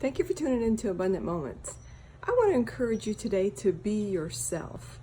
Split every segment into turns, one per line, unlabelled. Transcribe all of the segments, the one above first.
Thank you for tuning in to Abundant Moments. I want to encourage you today to be yourself.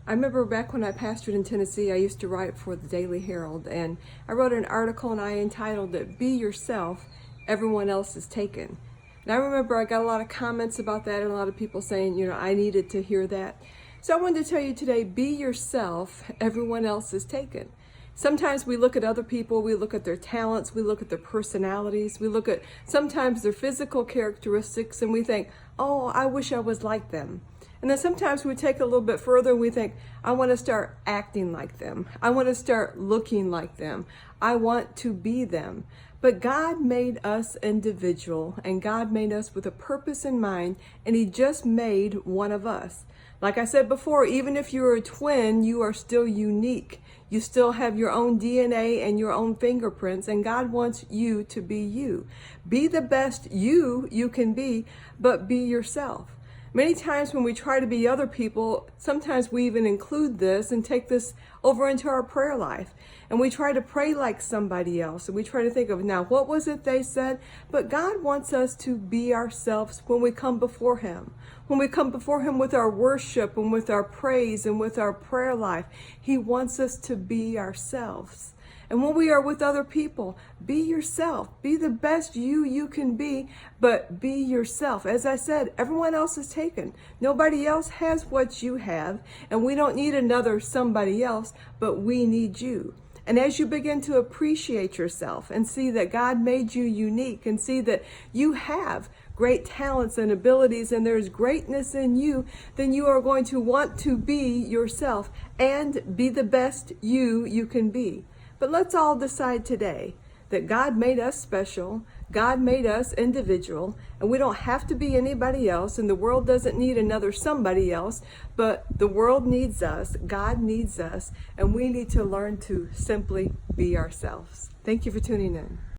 I remember back when I pastored in Tennessee, I used to write for the Daily Herald, and I wrote an article and I entitled it, "Be Yourself, Everyone Else is Taken." And I remember I got a lot of comments about that and a lot of people saying, I needed to hear that. So I wanted to tell you today, be yourself, everyone else is taken. Sometimes we look at other people, we look at their talents, we look at their personalities, we look at sometimes their physical characteristics, and we think, oh, I wish I was like them. And then sometimes we take it a little bit further and we think, I want to start acting like them. I want to start looking like them. I want to be them. But God made us individual, and God made us with a purpose in mind, and He just made one of us. Like I said before, even if you're a twin, you are still unique. You still have your own DNA and your own fingerprints, and God wants you to be you. Be the best you can be, but be yourself. Many times when we try to be other people, sometimes we even include this and take this over into our prayer life. And we try to pray like somebody else. And we try to think of, now, what was it they said? But God wants us to be ourselves when we come before Him. When we come before Him with our worship and with our praise and with our prayer life, He wants us to be ourselves. And when we are with other people, be yourself. Be the best you can be, but be yourself. As I said, everyone else is taken. Nobody else has what you have, and we don't need another somebody else, but we need you. And as you begin to appreciate yourself and see that God made you unique and see that you have great talents and abilities and there's greatness in you, then you are going to want to be yourself and be the best you can be. But let's all decide today that God made us special, God made us individual, and we don't have to be anybody else, and the world doesn't need another somebody else, but the world needs us, God needs us, and we need to learn to simply be ourselves. Thank you for tuning in.